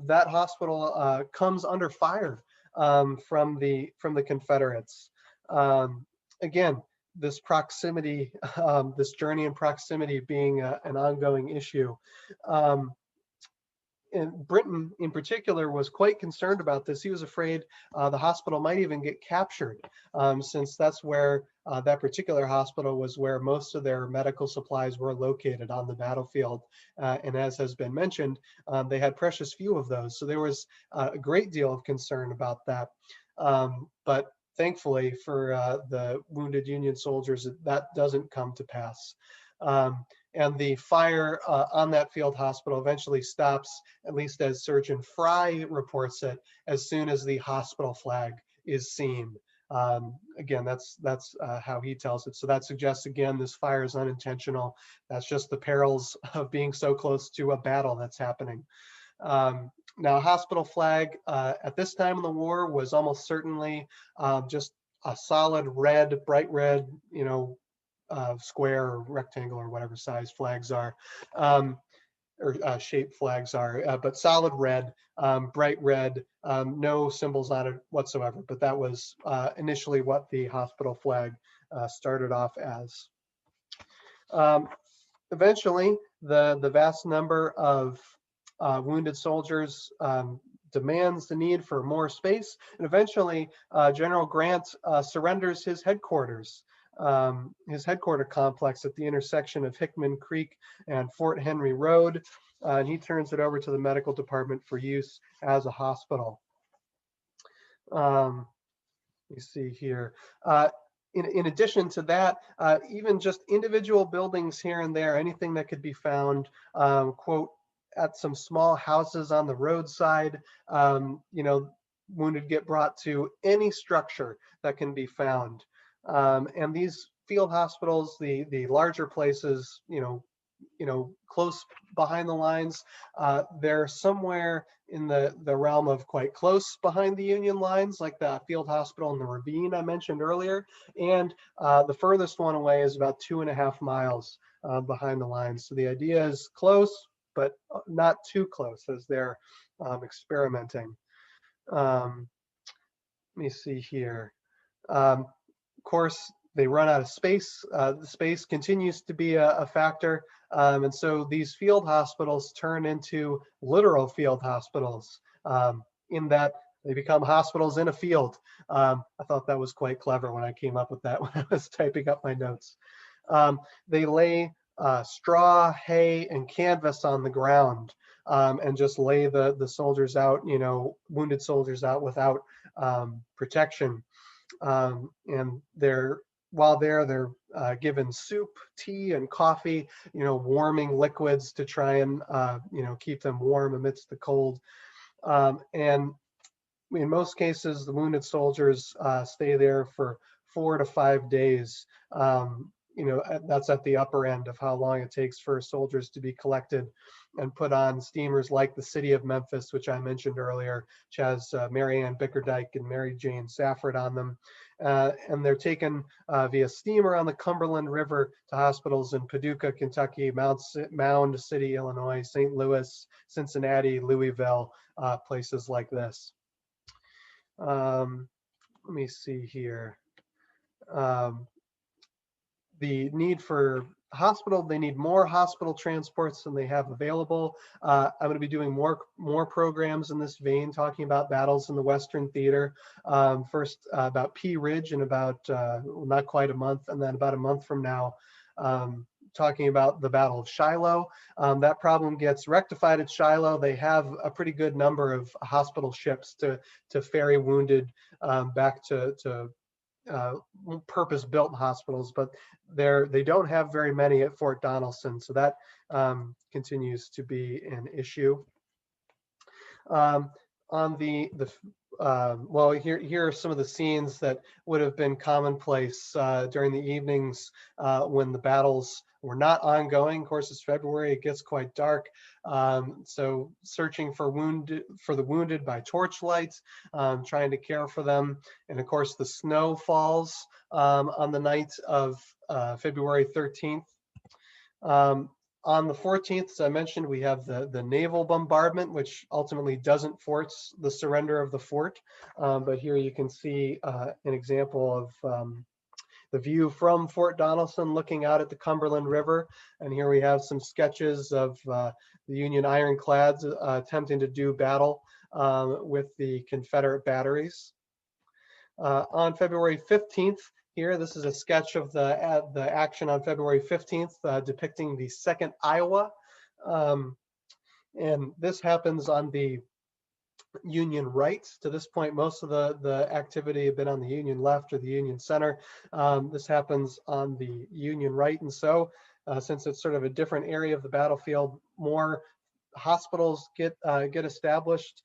that hospital comes under fire from the Confederates. Again, this proximity, this journey in proximity being an ongoing issue. And Britain in particular was quite concerned about this. He was afraid the hospital might even get captured, since that's where that particular hospital was where most of their medical supplies were located on the battlefield. And as has been mentioned, they had precious few of those. So there was a great deal of concern about that. But thankfully for the wounded Union soldiers, that doesn't come to pass. And the fire on that field hospital eventually stops, at least as Surgeon Fry reports it, as soon as the hospital flag is seen. Again, that's how he tells it. So that suggests, again, this fire is unintentional. That's just the perils of being so close to a battle that's happening. Now, hospital flag at this time of the war was almost certainly just a solid red, bright red, square or rectangle or whatever size flags are, or shaped flags are, but solid red, bright red, no symbols on it whatsoever. But that was initially what the hospital flag started off as. Eventually, the vast number of wounded soldiers demands the need for more space, and eventually General Grant surrenders his headquarters. His headquarter complex at the intersection of Hickman Creek and Fort Henry Road, and he turns it over to the medical department for use as a hospital. You see here. In addition to that, even just individual buildings here and there, anything that could be found, quote, at some small houses on the roadside, wounded get brought to any structure that can be found. And these field hospitals, the larger places, close behind the lines, they're somewhere in the realm of quite close behind the Union lines, like the field hospital in the ravine I mentioned earlier. And the furthest one away is about 2.5 miles behind the lines. So the idea is close, but not too close as they're experimenting. Let me see here. Of course, they run out of space. The space continues to be a factor. And so these field hospitals turn into literal field hospitals, in that they become hospitals in a field. I thought that was quite clever when I came up with that when I was typing up my notes. They lay straw, hay, and canvas on the ground, and just lay the soldiers out, wounded soldiers out without protection. And while they're given soup, tea, and coffee, warming liquids to try and keep them warm amidst the cold. And in most cases, the wounded soldiers stay there for 4 to 5 days. That's at the upper end of how long it takes for soldiers to be collected and put on steamers like the City of Memphis, which I mentioned earlier, which has Mary Ann Bickerdike and Mary Jane Safford on them. And they're taken via steamer on the Cumberland River to hospitals in Paducah, Kentucky, Mound City, Illinois, St. Louis, Cincinnati, Louisville, places like this. Let me see here. The need for hospital, they need more hospital transports than they have available. I'm going to be doing more programs in this vein, talking about battles in the Western Theater. First about Pea Ridge in about not quite a month, and then about a month from now, talking about the Battle of Shiloh. That problem gets rectified at Shiloh. They have a pretty good number of hospital ships to ferry wounded back to purpose-built hospitals, but they don't have very many at Fort Donelson, so that continues to be an issue. On well, here are some of the scenes that would have been commonplace during the evenings when the battles were not ongoing. Of course, it's February; it gets quite dark. So, searching for the wounded by torchlight, trying to care for them, and of course, the snow falls on the night of February 13th. On the 14th, as I mentioned, we have the naval bombardment, which ultimately doesn't force the surrender of the fort. But here you can see an example of the view from Fort Donelson looking out at the Cumberland River. And here we have some sketches of the Union ironclads attempting to do battle with the Confederate batteries. On February 15th, here, this is a sketch of the action on February 15th, depicting the 2nd Iowa. And this happens on the Union right. To this point, most of the activity had been on the Union left or the Union center. This happens on the Union right. And so, since it's sort of a different area of the battlefield, more hospitals get established.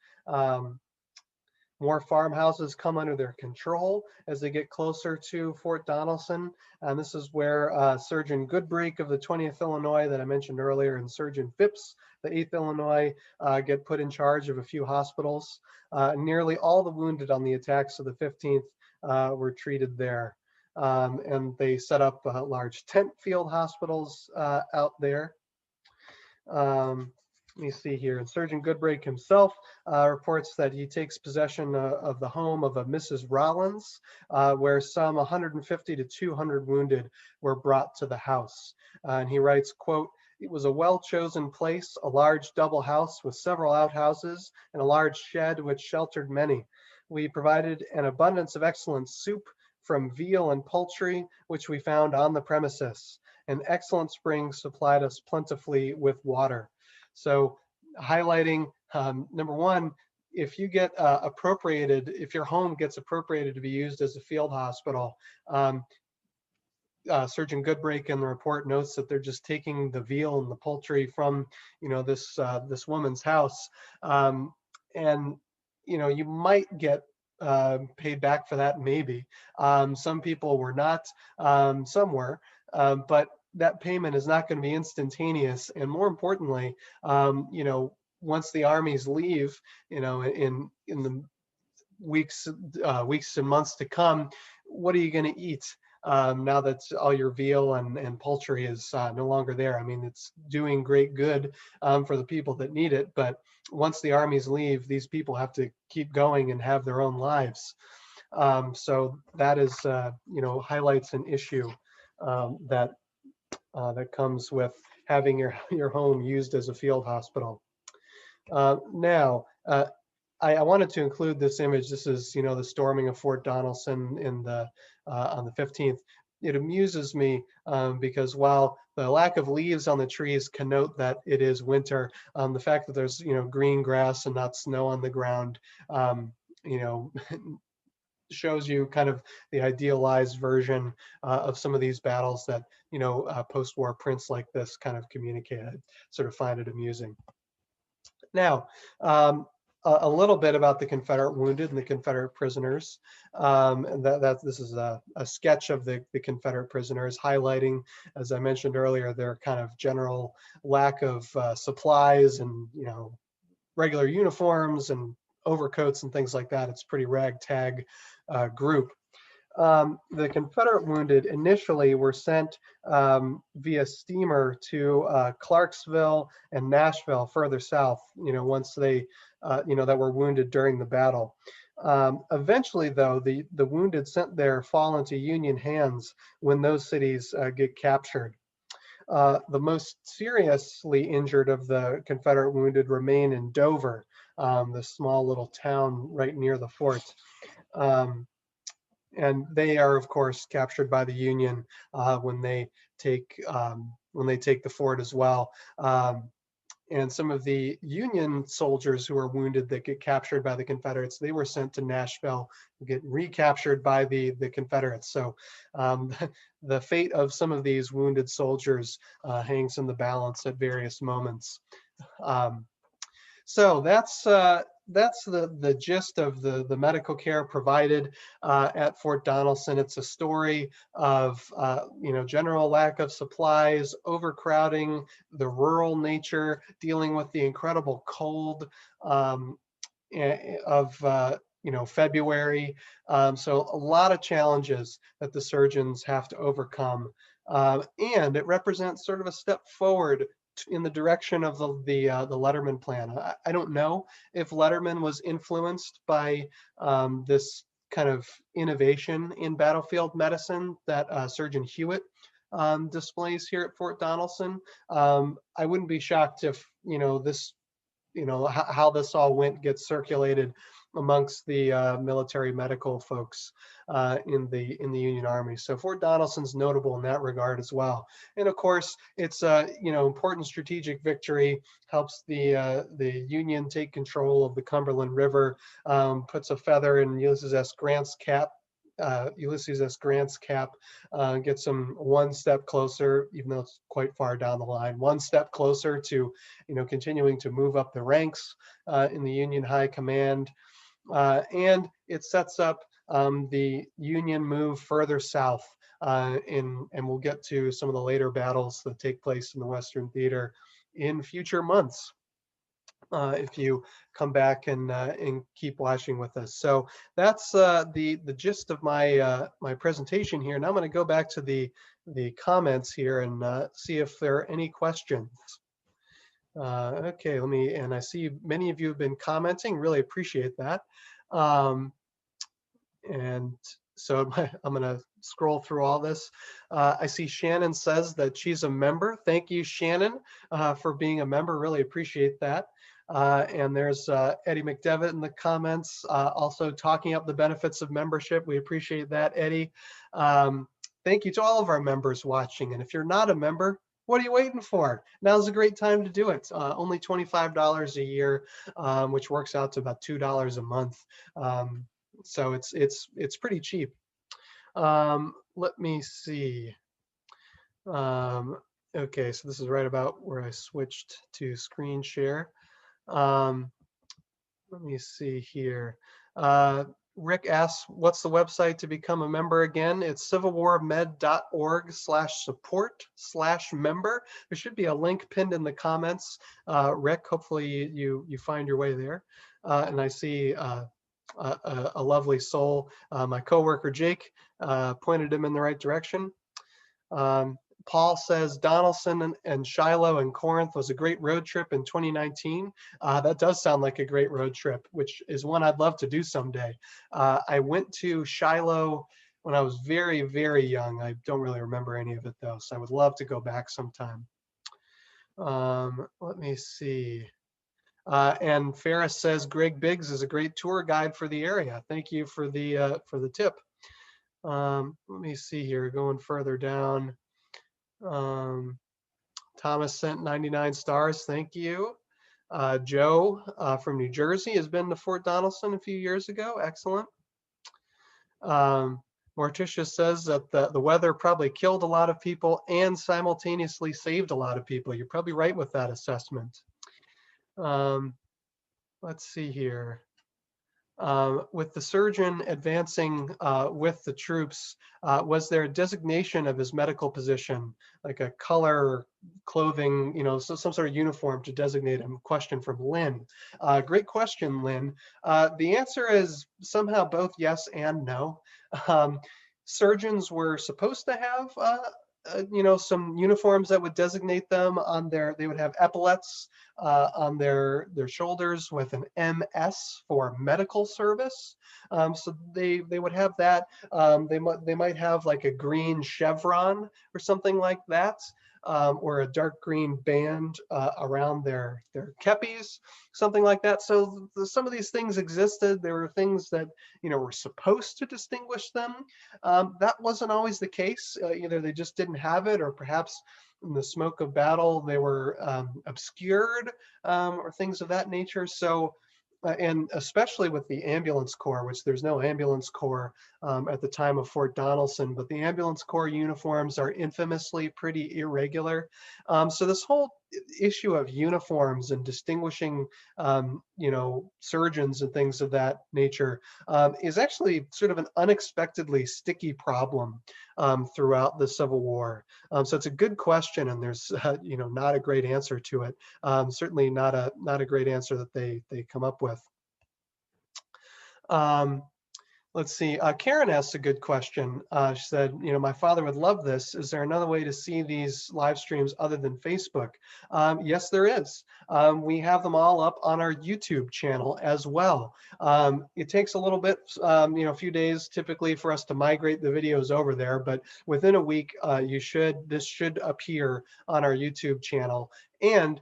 More farmhouses come under their control as they get closer to Fort Donelson. And this is where Surgeon Goodbrake of the 20th Illinois that I mentioned earlier and Surgeon Phipps, the 8th Illinois, get put in charge of a few hospitals. Nearly all the wounded on the attacks of the 15th were treated there. And they set up large tent field hospitals out there. Let me see here. And Surgeon Goodbrake himself reports that he takes possession of the home of a Mrs. Rollins, where some 150 to 200 wounded were brought to the house. And he writes, quote, "It was a well-chosen place, a large double house with several outhouses and a large shed which sheltered many. We provided an abundance of excellent soup from veal and poultry, which we found on the premises. An excellent spring supplied us plentifully with water." So highlighting, number one, if you get if your home gets appropriated to be used as a field hospital, Surgeon Goodbrake in the report notes that they're just taking the veal and the poultry from, this woman's house. And, you might get paid back for that, maybe. Some people were not, some were, but that payment is not going to be instantaneous. And more importantly, once the armies leave, in the weeks and months to come, what are you going to eat now that all your veal and poultry is no longer there? I mean, it's doing great good for the people that need it, but once the armies leave, these people have to keep going and have their own lives. So that is, highlights an issue that comes with having your home used as a field hospital. Now, I wanted to include this image. This is, the storming of Fort Donelson on the 15th. It amuses me because while the lack of leaves on the trees connote that it is winter, the fact that there's, green grass and not snow on the ground, shows you kind of the idealized version of some of these battles that, post-war prints like this kind of communicate. I sort of find it amusing. Now, a little bit about the Confederate wounded and the Confederate prisoners. And this is a sketch of the Confederate prisoners, highlighting, as I mentioned earlier, their kind of general lack of supplies and, regular uniforms and overcoats and things like that. It's a pretty ragtag group. The Confederate wounded initially were sent via steamer to Clarksville and Nashville further south, once they, that were wounded during the battle. Eventually, though, the wounded sent there fall into Union hands when those cities get captured. The most seriously injured of the Confederate wounded remain in Dover, the small little town right near the fort. And they are, of course, captured by the Union when they take when they take the fort as well. And some of the Union soldiers who were wounded that get captured by the Confederates, they were sent to Nashville, get recaptured by the Confederates. So the fate of some of these wounded soldiers hangs in the balance at various moments. So that's the gist of the medical care provided at Fort Donelson. It's a story of general lack of supplies, overcrowding, the rural nature, dealing with the incredible cold of February. So a lot of challenges that the surgeons have to overcome, and it represents sort of a step forward in the direction of the Letterman plan. I don't know if Letterman was influenced by this kind of innovation in battlefield medicine that Surgeon Hewitt displays here at Fort Donelson. I wouldn't be shocked if this, how this all gets circulated amongst the military medical folks in the Union Army. So Fort Donelson's notable in that regard as well. And of course, it's a important strategic victory, helps the Union take control of the Cumberland River, puts a feather in Ulysses S. Grant's cap. Gets them one step closer, even though it's quite far down the line, one step closer to continuing to move up the ranks in the Union High Command. And it sets up the Union move further south, and we'll get to some of the later battles that take place in the Western Theater in future months. If you come back and keep watching with us. So that's the gist of my my presentation here. Now I'm going to go back to the comments here and see if there are any questions. Okay, and I see many of you have been commenting, really appreciate that. And so I'm going to scroll through all this. I see Shannon says that she's a member. Thank you, Shannon, for being a member. Really appreciate that. And there's Eddie McDevitt in the comments, also talking up the benefits of membership. We appreciate that, Eddie. Thank you to all of our members watching. And if you're not a member, what are you waiting for? Now's a great time to do it. Only $25 a year, which works out to about $2 a month. So it's pretty cheap. Let me see. Okay, so this is right about where I switched to screen share. Let me see here. Rick asks, what's the website to become a member again? It's civilwarmed.org/support/member. There should be a link pinned in the comments. Rick, hopefully you find your way there. And I see a lovely soul. My coworker Jake pointed him in the right direction. Paul says Donelson and Shiloh and Corinth was a great road trip in 2019. That does sound like a great road trip, which is one I'd love to do someday. I went to Shiloh when I was very, very young. I don't really remember any of it though, so I would love to go back sometime. Let me see. And Ferris says Greg Biggs is a great tour guide for the area. Thank you for the tip. Let me see here, going further down. Thomas sent 99 stars. Thank you. Joe from New Jersey has been to Fort Donelson a few years ago. Excellent. Morticia says that the weather probably killed a lot of people and simultaneously saved a lot of people. You're probably right with that assessment. Let's see here. With the surgeon advancing with the troops, was there a designation of his medical position, like a color, clothing, so some sort of uniform to designate him? Question from Lynn. Great question, Lynn. The answer is somehow both yes and no. Surgeons were supposed to have some uniforms that would designate them on they would have epaulets on their shoulders with an MS for medical service. So they would have that. They might have like a green chevron or something like that, or a dark green band around their kepis, something like that. So some of these things existed. There were things that were supposed to distinguish them. That wasn't always the case. Either they just didn't have it, or perhaps in the smoke of battle, they were obscured or things of that nature. So, and especially with the ambulance corps, which there's no ambulance corps at the time of Fort Donelson, but the ambulance corps uniforms are infamously pretty irregular. So this whole issue of uniforms and distinguishing, you know, surgeons and things of that nature is actually sort of an unexpectedly sticky problem throughout the Civil War. So it's a good question, and there's you know, not a great answer to it. Certainly not a great answer that they come up with. Um, Let's see. Karen asked a good question. She said, you know, my father would love this. Is there another way to see these live streams other than Facebook? Yes, there is. We have them all up on our YouTube channel as well. It takes a little bit, you know, a few days typically for us to migrate the videos over there, but within a week, this should appear on our YouTube channel. And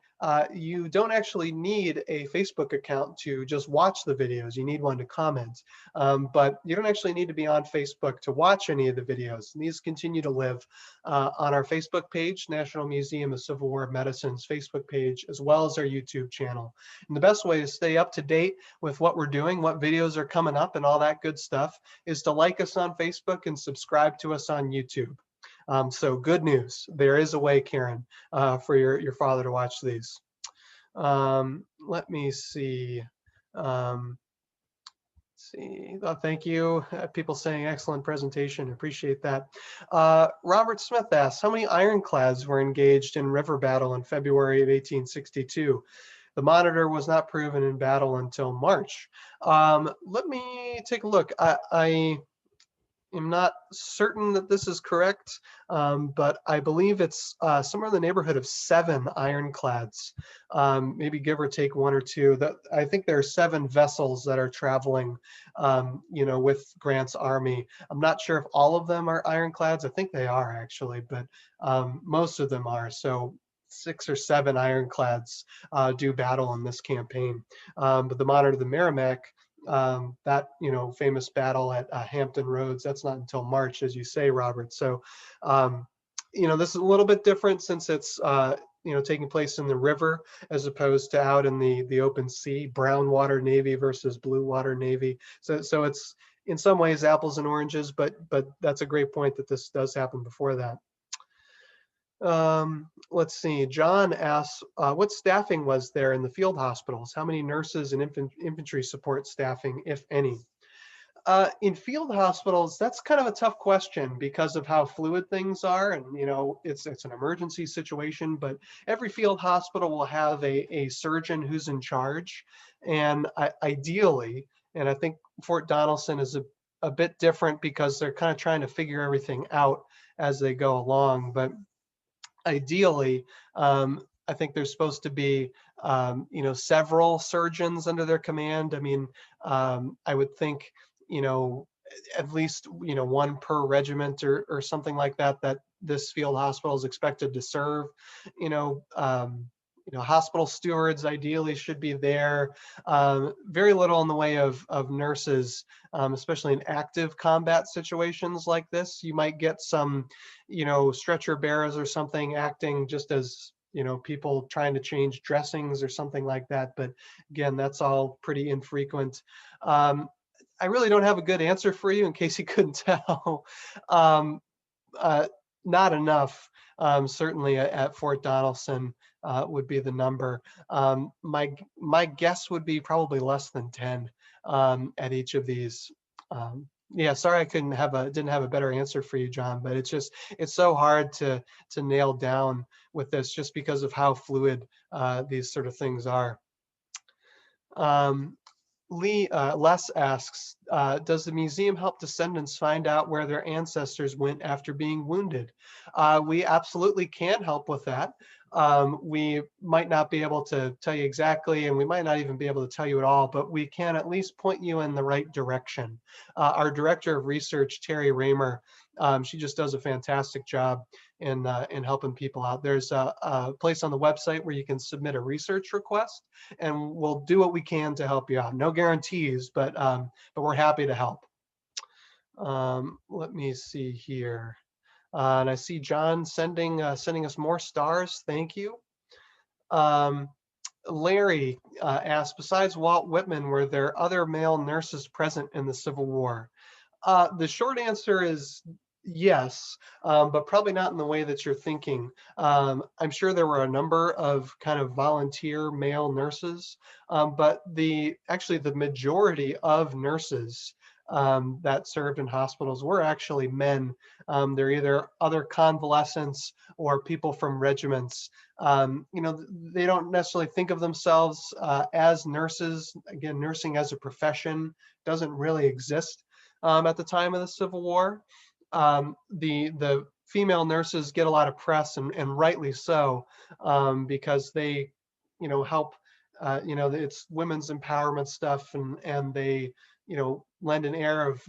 you don't actually need a Facebook account to just watch the videos. You need one to comment. But you don't actually need to be on Facebook to watch any of the videos. These continue to live on our Facebook page, National Museum of Civil War Medicine's Facebook page, as well as our YouTube channel. And the best way to stay up to date with what we're doing, what videos are coming up and all that good stuff, is to like us on Facebook and subscribe to us on YouTube. So good news. There is a way, Karen, for your father to watch these. Let me see. Thank you. People saying excellent presentation. Appreciate that. Robert Smith asks, how many ironclads were engaged in river battle in February of 1862? The Monitor was not proven in battle until March. Let me take a look. I am not certain that this is correct, but I believe it's somewhere in the neighborhood of 7 ironclads, maybe give or take 1 or 2. I think there are 7 vessels that are traveling, you know, with Grant's army. I'm not sure if all of them are ironclads. I think they are actually, but most of them are. So 6 or 7 ironclads do battle in this campaign. But the Monitor, the Merrimack, that, you know, famous battle at Hampton Roads, that's not until March, as you say, Robert. So, you know, this is a little bit different since it's, you know, taking place in the river as opposed to out in the open sea, brown water Navy versus blue water Navy. So it's in some ways apples and oranges, but that's a great point that this does happen before that. Let's see. John asks, what staffing was there in the field hospitals? How many nurses and infantry support staffing, if any? In field hospitals, that's kind of a tough question because of how fluid things are, and you know, it's an emergency situation. But every field hospital will have a surgeon who's in charge, and ideally, and I think Fort Donelson is a bit different because they're kind of trying to figure everything out as they go along. But ideally, I think there's supposed to be, you know, several surgeons under their command. I mean, I would think, you know, at least, you know, 1 per regiment or something like that, that this field hospital is expected to serve. You know, hospital stewards ideally should be there. Very little in the way of nurses, especially in active combat situations like this. You might get some, you know, stretcher bearers or something acting just as, you know, people trying to change dressings or something like that. But again, that's all pretty infrequent. I really don't have a good answer for you in case you couldn't tell. Not enough, certainly at Fort Donelson would be the number. My guess would be probably less than 10 at each of these. Yeah, sorry I didn't have a better answer for you, John, but it's so hard to nail down with this just because of how fluid these sort of things are. Les asks, does the museum help descendants find out where their ancestors went after being wounded? We absolutely can help with that. We might not be able to tell you exactly, and we might not even be able to tell you at all, but we can at least point you in the right direction. Our director of research, Terry Raymer, she just does a fantastic job in helping people out. There's a place on the website where you can submit a research request, and we'll do what we can to help you out. No guarantees, but we're happy to help. Let me see here. And I see John sending us more stars. Thank you. Um, Larry asked, besides Walt Whitman, were there other male nurses present in the Civil War? The short answer is yes, but probably not in the way that you're thinking. I'm sure there were a number of kind of volunteer male nurses, but actually the majority of nurses that served in hospitals were actually men. They're either other convalescents or people from regiments. They don't necessarily think of themselves as nurses. Again, nursing as a profession doesn't really exist at the time of the Civil War. The female nurses get a lot of press, and rightly so, because they, help. It's women's empowerment stuff, and they, lend an air of,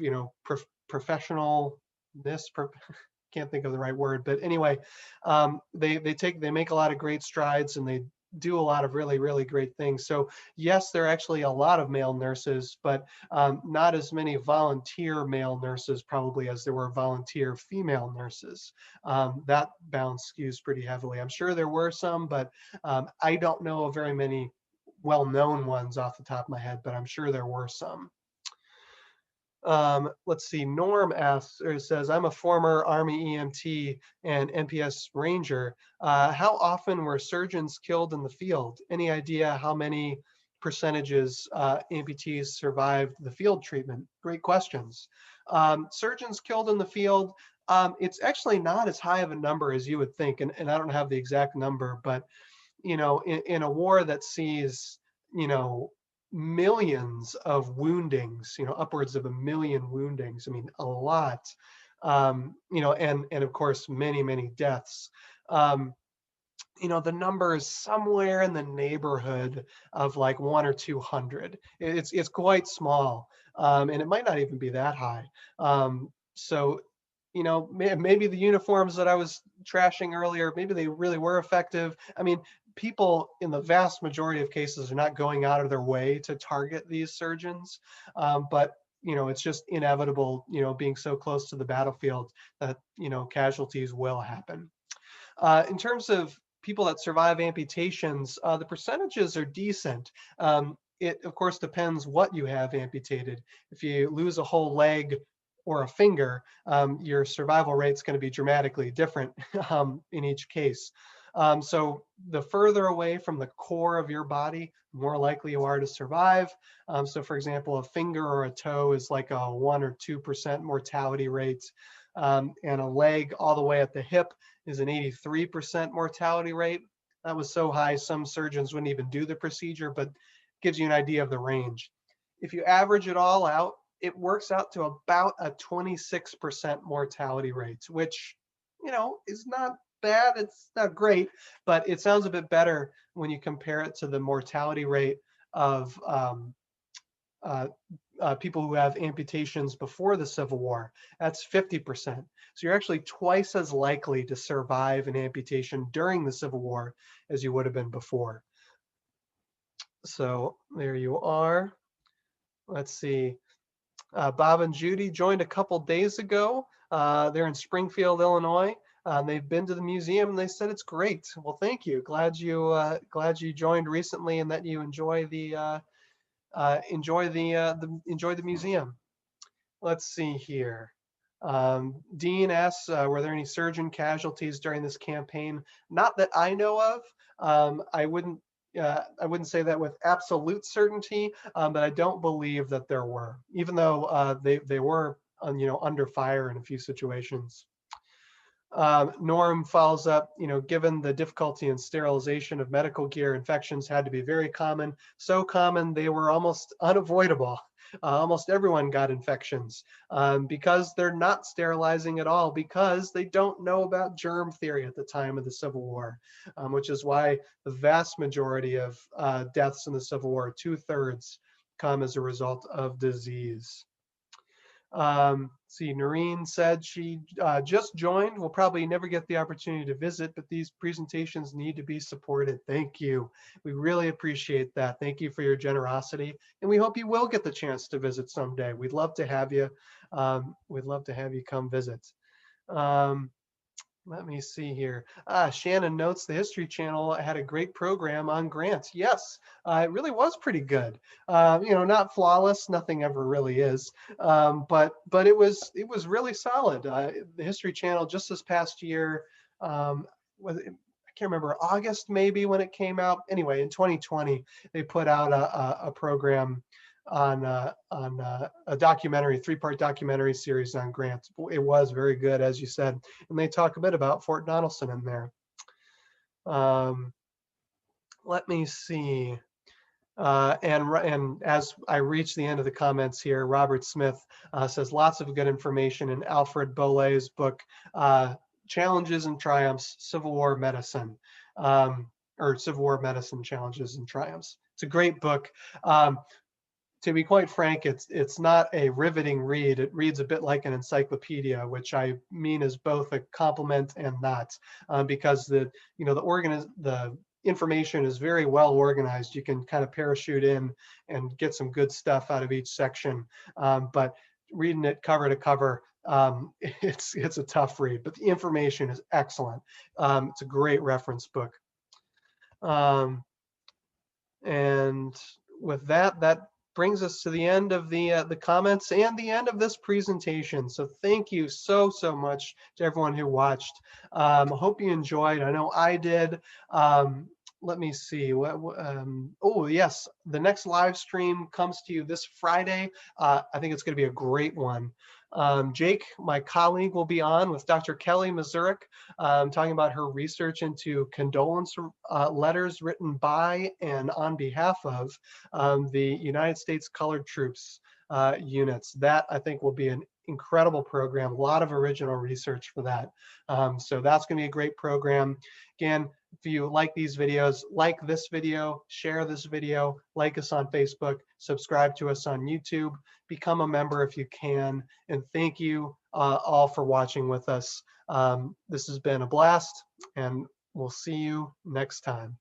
professionalness. Can't think of the right word, but anyway, they make a lot of great strides, and they do a lot of really, really great things. So yes, there are actually a lot of male nurses, but not as many volunteer male nurses probably as there were volunteer female nurses. That balance skews pretty heavily. I'm sure there were some, but I don't know of very many well-known ones off the top of my head, but I'm sure there were some. Let's see, Norm asks, or says, I'm a former Army EMT and NPS Ranger. How often were surgeons killed in the field? Any idea how many percentages amputees survived the field treatment? Great questions. Surgeons killed in the field, it's actually not as high of a number as you would think, and I don't have the exact number, but in a war that sees, millions of woundings, upwards of 1 million woundings. I mean, a lot, and of course, many, many deaths. The number is somewhere in the neighborhood of like 1 or 200. It's quite small, and it might not even be that high. So, maybe the uniforms that I was trashing earlier, maybe they really were effective. I mean, people in the vast majority of cases are not going out of their way to target these surgeons, but it's just inevitable, being so close to the battlefield that, casualties will happen. In terms of people that survive amputations, the percentages are decent. It, of course, depends what you have amputated. If you lose a whole leg or a finger, your survival rate is going to be dramatically different in each case. So the further away from the core of your body, the more likely you are to survive. So for example, a finger or a toe is like a 1 or 2% mortality rate. And a leg all the way at the hip is an 83% mortality rate. That was so high, some surgeons wouldn't even do the procedure, but gives you an idea of the range. If you average it all out, it works out to about a 26% mortality rate, which, is not bad. It's not great, but it sounds a bit better when you compare it to the mortality rate of people who have amputations before the Civil War. That's 50%. So you're actually twice as likely to survive an amputation during the Civil War as you would have been before. So there you are. Let's see. Bob and Judy joined a couple days ago. They're in Springfield, Illinois. They've been to the museum and they said it's great. Well, thank you. Glad you joined recently and that you enjoy the museum. Let's see here. Dean asks, were there any surgeon casualties during this campaign? Not that I know of. I wouldn't say that with absolute certainty, but I don't believe that there were, even though they were under fire in a few situations. Norm follows up, given the difficulty in sterilization of medical gear, infections had to be very common, so common they were almost unavoidable. Almost everyone got infections because they're not sterilizing at all, because they don't know about germ theory at the time of the Civil War, which is why the vast majority of deaths in the Civil War, 2/3, come as a result of disease. See, Noreen said she just joined. We'll probably never get the opportunity to visit, but these presentations need to be supported. Thank you. We really appreciate that. Thank you for your generosity. And we hope you will get the chance to visit someday. We'd love to have you. We'd love to have you come visit. Let me see here. Shannon notes the History Channel had a great program on grants. Yes, it really was pretty good. You know, not flawless. Nothing ever really is. But it was really solid. The History Channel just this past year, I can't remember, August maybe when it came out. Anyway, in 2020, they put out a program on a documentary, three-part documentary series on grants. It was very good, as you said, and they talk a bit about Fort Donelson in there. Let me see. And as I reach the end of the comments here, Robert Smith says lots of good information in Alfred Bolles's book, Challenges and Triumphs, Civil War Medicine, or Civil War Medicine, Challenges and Triumphs. It's a great book. To be quite frank, it's not a riveting read. It reads a bit like an encyclopedia, which I mean is both a compliment and not, because the information is very well organized. You can kind of parachute in and get some good stuff out of each section. But reading it cover to cover, it's a tough read. But the information is excellent. It's a great reference book. And with that brings us to the end of the comments and the end of this presentation. So thank you so much to everyone who watched. Hope you enjoyed. I know I did. Let me see. Oh yes, the next live stream comes to you this Friday. I think it's going to be a great one. Jake, my colleague, will be on with Dr. Kelly Mazurik, talking about her research into condolence letters written by and on behalf of the United States Colored Troops units. That, I think, will be an incredible program, a lot of original research for that. So that's going to be a great program. Again, if you like these videos, like this video, share this video, like us on Facebook, subscribe to us on YouTube, become a member if you can, and thank you all for watching with us. This has been a blast, and we'll see you next time.